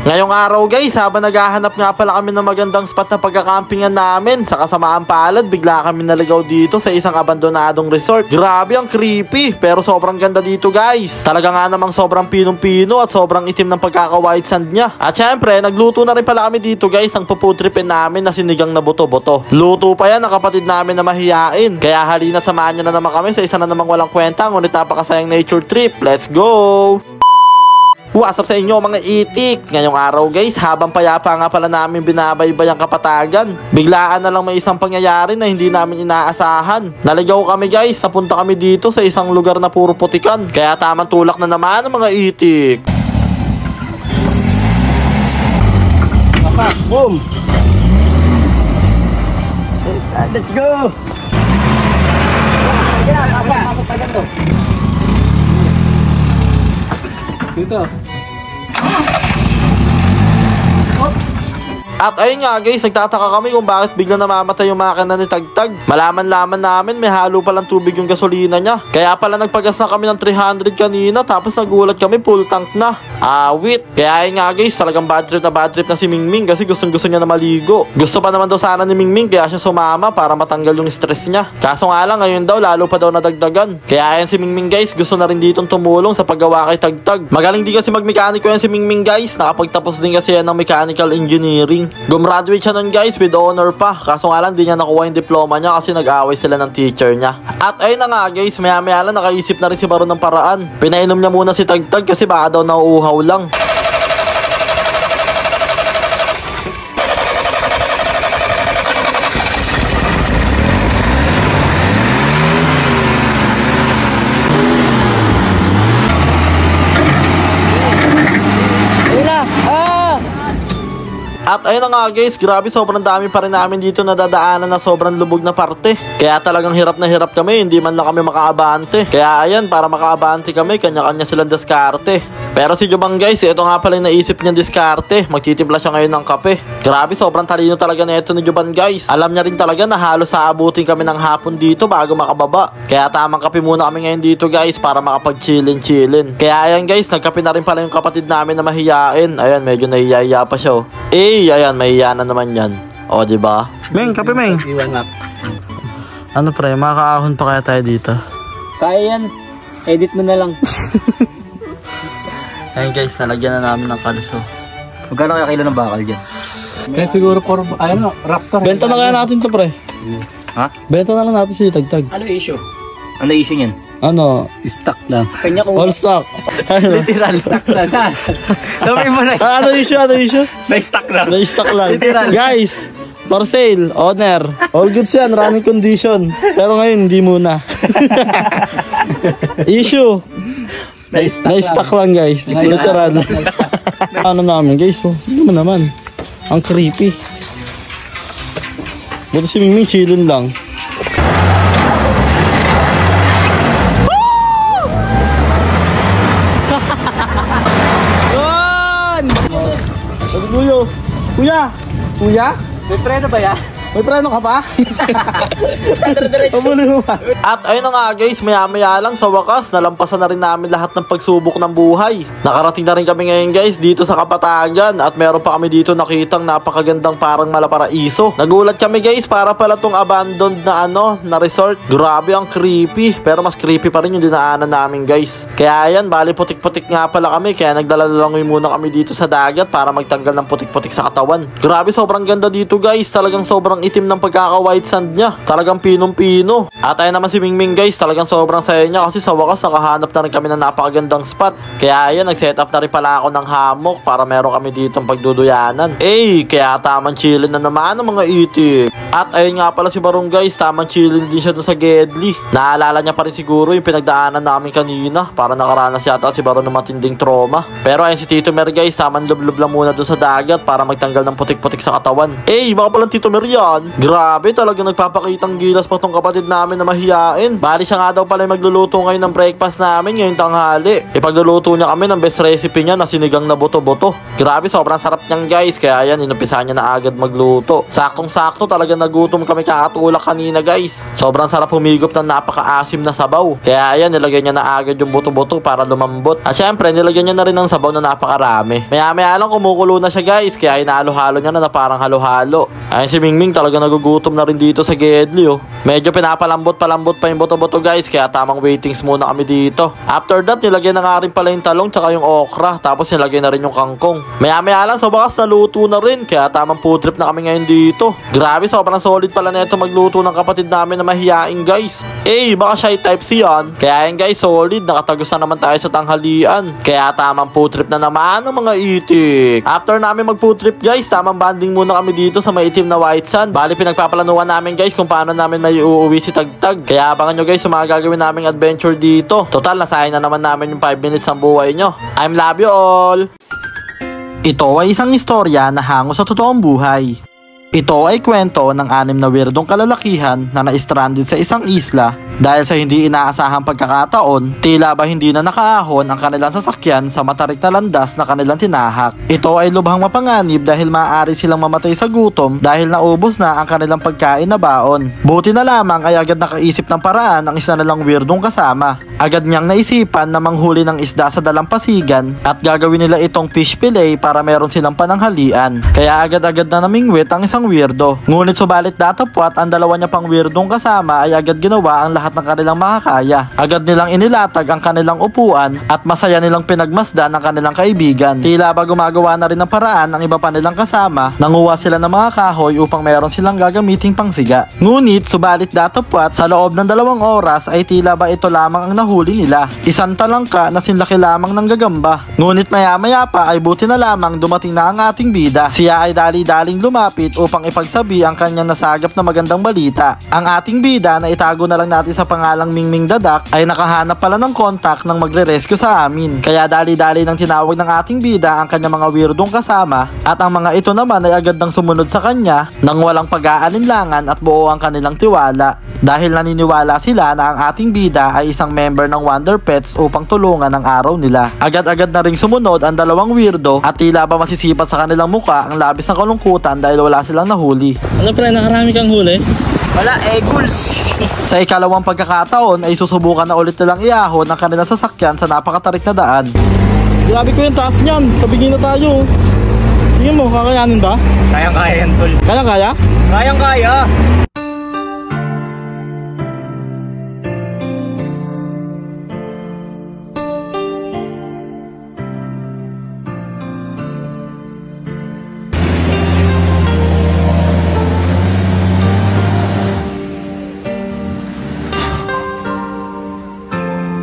Ngayong araw guys, habang naghahanap nga pala kami ng magandang spot na pagkakampingan namin, sa kasamaan palad, bigla kami naligaw dito sa isang abandonadong resort. Grabe, ang creepy, pero sobrang ganda dito guys. Talaga nga namang sobrang pinong-pino at sobrang itim ng pagkaka-white sand niya. At syempre, nagluto na rin pala kami dito guys ng puputripin namin na sinigang na buto-buto. Luto pa yan ng kapatid namin na mahiyain. Kaya halina, samahan nyo na naman kami sa isa na namang walang kwenta ngunit napakasayang nature trip. Let's go! What's up sa inyo mga itik? Ngayong araw guys, habang payapa nga pala namin binabaybay ang Kapatagan, biglaan na lang may isang pangyayari na hindi namin inaasahan. Naligaw kami guys, napunta kami dito sa isang lugar na puro putikan. Kaya tamang tulak na naman ang mga itik. Boom! Let's go! Pasok tayo to. Dito. At ayun nga guys, nagtataka kami kung bakit bigla namamatay yung makina ni Tagtag. Malaman-laman namin may halo palang tubig yung gasolina niya. Kaya pala nagpagas na kami ng 300 kanina, tapos nagulat kami full tank na. Awit. Kaya ayun nga guys, talagang bad trip na si Mingming kasi gustong-gusto niya na maligo. Gusto pa naman daw sana ni Mingming kaya siya sumama para matanggal yung stress niya. Kaso nga lang ngayon daw lalo pa daw nadagdagan. Kaya ayun si Mingming guys, gusto na rin ditong tumulong sa paggawa kay Tagtag. Magaling din kasi magmekaniko yan si Mingming guys. Nakapagtapos din kasi yan ng mechanical engineering. Gumraduate siya nun guys with honor pa. Kaso nga lang di niya nakuha yung diploma niya kasi nag-away sila ng teacher niya. At ayun na nga guys, maya-maya lang nakaisip na rin si Baron ng paraan. Pinainom niya muna si Tagtag kasi baka daw nauuhaw lang. At ayun na nga guys, grabe sobrang dami pa rin namin dito nadadaanan na sobrang lubog na parte. Kaya talagang hirap na hirap kami, hindi man lang kami makaabante. Kaya ayan, para makaabante kami, kanya-kanya silang diskarte. Pero si Jubang guys, ito nga pala yung naisip niyang diskarte. Magtitimpla siya ngayon ng kape. Grabe, sobrang talino talaga na ito ni Jubang guys. Alam niya rin talaga na halos aabutin kami ng hapon dito bago makababa. Kaya tamang kape muna kami ngayon dito guys para makapag-chillin. Kaya ayan guys, nagkape na rin pala yung kapatid namin na mahiyain. Ayan, medyo nahihiya pa siya oh. Ayan, mahihiya na naman yan. O, diba? Meng, kape Meng. Ano pre, makakaahon pa kaya tayo dito? Kaya yan. Edit mo na lang. Ayun guys, nalagyan na namin ng kalso. Magkano kaya kilo ng bakal dyan? Kaya siguro ayun, Raptor. Benta na kaya natin to pre. Ha? Benta na lang natin si Tagtag. Ano issue? Ano issue niyan? Ano? Stock lang. Kanya ko. All stock. Literal stock lang. Saan? Dami mo na. Ano issue? Na-stock lang. Na-stock lang. Literal. Guys, for sale, owner. All goods yan, running condition. Pero ngayon, hindi muna. Issue. Na-stock lang guys. Literal. Ano namin guys, oh. Hindi mo naman. Ang creepy. Buto si Mingming, chillin lang. Kuya? May preno ba ya? May preno ka pa? At ayun na nga guys, maya-maya lang sa wakas, nalampasan na rin namin lahat ng pagsubok ng buhay. Nakarating na rin kami ngayon guys dito sa Kapatagan at meron pa kami dito nakitang napakagandang parang malaparaiso. Nagulat kami guys, para pala tong abandoned na na resort. Grabe, ang creepy, pero mas creepy pa rin yung dinaanan namin guys. Kaya ayan, bali putik-putik nga pala kami, kaya nagdala-langoy muna kami dito sa dagat para magtanggal ng putik-putik sa katawan. Grabe, sobrang ganda dito guys, talagang sobrang itim ng pagkaka-white sand niya. Talagang pinong-pino. At ayun naman si Mingming guys, talagang sobrang saya niya kasi sa wakas nakahanap na rin kami ng napakagandang spot. Kaya ayun, nag-set up na rin pala ako ng hammock para meron kami ditong pagduduyanan. Kaya tamang chillin na naman ang mga itik. At ayun nga pala si Barong guys, tamang chillin din siya doon sa Gedli. Naalala niya pa rin siguro yung pinagdaanan namin kanina para nakaranas yata si Barong ng matinding trauma. Pero ayun si Tito Mer guys, tamang lub-lub lang muna doon sa dagat para magtanggal ng putik-putik sa katawan. Baka palang Tito Mer yan. yan. Grabe, talaga nagpapakitang gilas pa tong kapatid namin na mahiyain. Bali siya nga daw pala magluluto ngayon ng breakfast namin ngayong tanghali. Ipagluluto niya kami ng best recipe niya na sinigang na buto-buto. Grabe, sobrang sarap niyan guys. Kaya yan, inumpisahan niya na agad magluto. Saktong-sakto talaga nagutom kami kakatulak kanina guys. Sobrang sarap humigop ng napakaasim na sabaw. Kaya yan, nilagay niya na agad yung buto-buto para lumambot. At syempre, nilagyan niya na rin ng sabaw na napakarami. Maya-maya lang kumukulo na siya guys. Kaya hinalo-halo niya na parang halo-halo. Ayun si Mingming talaga nagugutom na rin dito sa Gedli oh. Medyo pinapalambot-palambot pa yung buto-buto guys. Kaya tamang waitings muna kami dito. After that, nilagay na nga rin pala yung talong tsaka yung okra. Tapos nilagay na rin yung kangkong. Maya-maya lang sa bakas naluto na rin. Kaya tamang food trip na kami ngayon dito. Grabe, sobrang solid pala na ito magluto ng kapatid namin na mahiyain guys. Baka shy type C yan. Kaya yan guys, solid. Nakatagos na naman tayo sa tanghalian. Kaya tamang food trip na naman ng mga itik. After namin mag food trip guys, tamang banding muna kami dito sa maitim na white sand. Bali pinagpaplanuhan namin guys kung paano namin may uuwi si Tagtag. Kaya abangan nyo guys sa mga gagawin naming adventure dito. Total, nasayang na naman namin yung 5 minutes ng buhay nyo. I'm love you all. Ito ay isang istorya na hango sa totoong buhay. Ito ay kwento ng 6 na weirdong kalalakihan na na-stranded sa isang isla dahil sa hindi inaasahang pagkakataon, tila ba hindi na nakaahon ang kanilang sasakyan sa matarik na landas na kanilang tinahak. Ito ay lubhang mapanganib dahil maaari silang mamatay sa gutom dahil naubos na ang kanilang pagkain na baon. Buti na lamang ay agad nakaisip ng paraan ang isa nalang weirdong kasama. Agad niyang naisipan na manghuli ng isda sa dalampasigan at gagawin nila itong fish fillet para meron silang pananghalian. Kaya agad-agad na namingwit ang isang weirdo. Ngunit subalit datapwat ang dalawa niya pang weirdong kasama ay agad ginawa ang lahat ng kanilang makakaya. Agad nilang inilatag ang kanilang upuan at masaya nilang pinagmasdan ang kanilang kaibigan. Tila ba gumagawa na rin ng paraan ang iba pa nilang kasama, nanguha sila ng mga kahoy upang meron silang gagamiting pangsiga. Ngunit subalit datapwat sa loob ng 2 oras ay tila ba ito lamang ang nahuli nila. Isang talangka na sinlaki lamang ng gagamba. Ngunit maya-maya pa ay buti na lamang dumating na ang ating bida. Siya ay dali-daling lumapit upang ipagsabi ang kanyang nasagap na magandang balita. Ang ating bida na itago na lang natin sa pangalang Mingming Dadak ay nakahanap pala ng kontak ng magre-rescue sa amin. Kaya dali-dali nang tinawag ng ating bida ang kanyang mga weirdong kasama at ang mga ito naman ay agad nang sumunod sa kanya nang walang pag-aalinlangan at buo ang kanilang tiwala. Dahil naniniwala sila na ang ating bida ay isang member ng Wonder Pets upang tulungan ang araw nila. Agad-agad na ring sumunod ang 2 weirdo at tila ba masisipat sa kanilang muka ang labis ng kalungkutan dahil wala silang nahuli. Ano pre, nakarami kang huli? Wala, ghouls. Sa ikalawang pagkakataon ay susubukan na ulit nilang iahon ang kanilang sasakyan sa napakatarik na daan. Grabe ko yung taas niyan, tabigin na tayo. Tingin mo, kakayanin ba? Kayang-kaya yan, tol. Kaya-kaya? Kayang-kaya.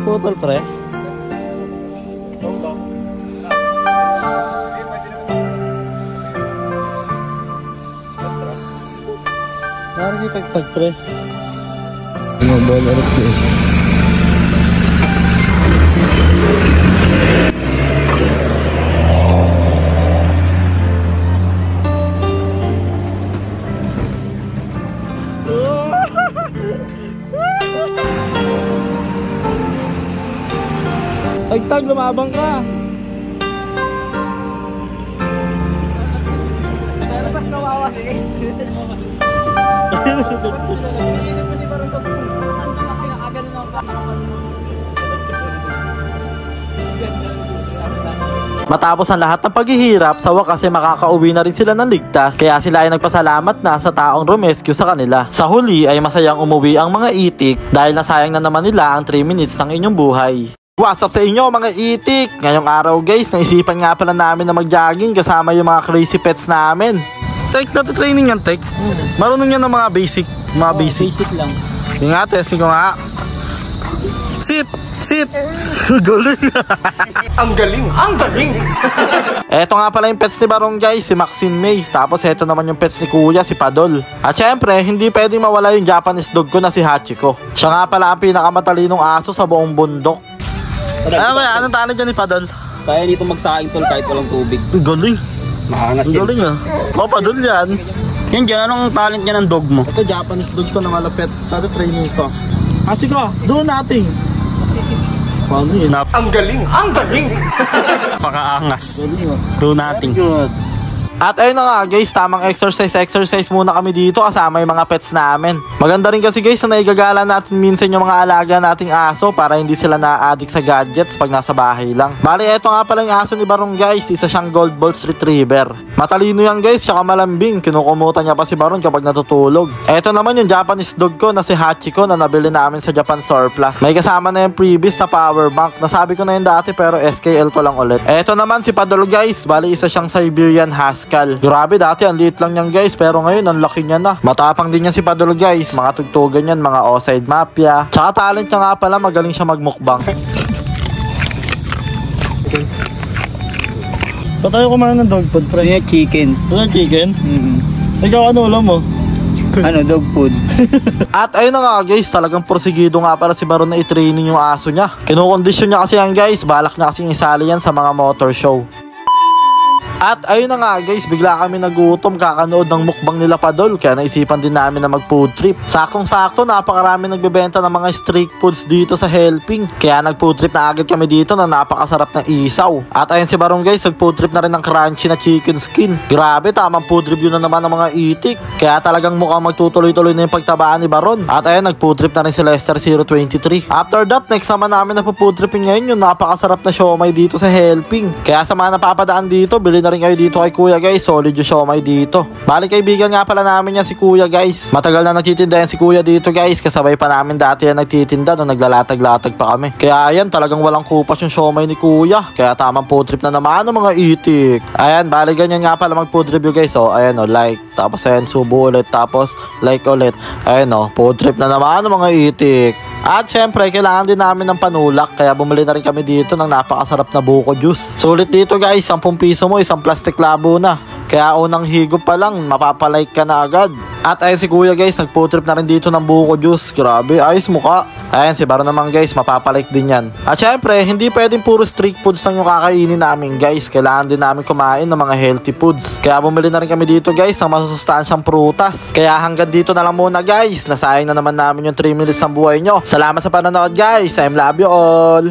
Putol pre. Parang itagtag pre. Ano ba ulit this? Tagtag, lumabang ka. Mas kawawa si Ace. Matapos ang lahat ng paghihirap, sa wakas ay makakauwi na rin sila ng ligtas. Kaya sila ay nagpasalamat na sa taong rumescue sa kanila. Sa huli ay masayang umuwi ang mga itik dahil nasayang na naman nila ang 3 minutes ng inyong buhay. What's up sa inyo mga itik? Ngayong araw guys, naisipan nga pala namin na mag-jogging kasama yung mga crazy pets namin. Tek, training yan Tek. Marunong yan ng mga basic. Basic lang. Yung nga, testing ko nga. Sit! Galing. Ang galing! Ang galing! Eto nga pala yung pets ni Barong guys, si Maxine May. Tapos eto naman yung pets ni Kuya, si Padol. At syempre, hindi pwedeng mawala yung Japanese dog ko na si Hachiko. Siya nga pala ang pinakamatalinong aso sa buong bundok. Ano kaya? Anong tanong dyan ni Padol? Kaya dito magsaing tol kahit walang tubig. Galing. Maangas yan. Galing ah. O, Padol yan. Yan dyan, anong talent niya ng dog mo? Ito, Japanese dog to na malapit. Ito, training ko. Ate ko, do nothing. Paano yun? Ang galing! Ang galing! Pakaangas. Do nothing. Good. At ayun na nga guys, tamang exercise muna kami dito kasama yung mga pets namin. Maganda rin kasi guys na naigagala natin minsan yung mga alaga nating aso para hindi sila na-addict sa gadgets pag nasa bahay lang. Bali, eto nga pala yung aso ni Baron guys, isa siyang Gold Balls Retriever. Matalino yan guys, tsaka malambing, kinukumutan niya pa si Baron kapag natutulog. Eto naman yung Japanese dog ko na si Hachiko na nabili namin sa Japan Surplus. May kasama na yung previous na power bank, nasabi ko na yun dati pero SKL ko lang ulit. Eto naman si Padol guys, bali isa siyang Siberian Husky. Grabe, dati ang liit lang yan guys, pero ngayon ang laki niya na. Matapang din yan si Padol guys, mga tugtugan yan, mga Oside Mafia. Tsaka talent niya nga pala, magaling siya magmukbang. Ba't tayo kumain ng dog food, pre? Yung chicken. Ano chicken? Ikaw ano ulam mo? Ano, dog food. At ayun na nga guys, talagang porsigido nga pala si Baron na i-training yung aso niya. Kinukondisyon niya kasi yan guys, balak niya kasi isali yan sa mga motor show. At ayun na nga guys, bigla kami nagutom kakanood ng mukbang nila Padol, kaya naisipan din namin na mag food trip. Saktong-sakto, napakarami nagbebenta ng mga street foods dito sa Helping, kaya nag food trip na agad kami dito na napakasarap na isaw. At ayun si Baron guys, nag food trip na rin ng crunchy na chicken skin. Grabe, tamang food review na naman ng mga itik, kaya talagang mukhang magtutuloy-tuloy na yung pagtabaan ni Baron. At ayun, nag food trip na rin si Lester 023. After that, next naman namin na food tripin ngayon yung napakasarap na siomay dito sa Helping. Kaya sa mga napapadaan dito, bilhin na rin kayo dito kay Kuya guys, solid yung siomay dito. Bali, kaibigan nga pala namin yan si Kuya guys. Matagal na nagtitinda yan si Kuya dito guys, kasabay pa namin dati yan nagtitinda nung naglalatag-latag pa kami. Kaya ayan, talagang walang kupas yung siomay ni Kuya, kaya tamang food trip na naman ng mga itik. Ayan, bali ganyan nga pala mag food review guys. So ayan o, like, tapos ayan, subo ulit, tapos like ulit. Ayan o, food trip na naman ng mga itik. At syempre, kailangan din namin ng panulak, kaya bumili na rin kami dito ng napakasarap na buko juice. Sulit dito guys, 10 piso mo, isang plastic labo na. Kaya unang higop pa lang, mapapalike ka na agad. At ayun si Kuya guys, nag-food trip na rin dito ng buko juice. Grabe, ayos mukha. Ayan, si Baron naman guys, mapapalike din yan. At syempre, hindi pwedeng puro street foods lang yung kakainin namin guys. Kailangan din namin kumain ng mga healthy foods. Kaya bumili na rin kami dito guys ng masusustansyang prutas. Kaya hanggang dito na lang muna guys. Nasayang na naman namin yung 3 minutes ng buhay nyo. Salamat sa panonood guys. I love you all.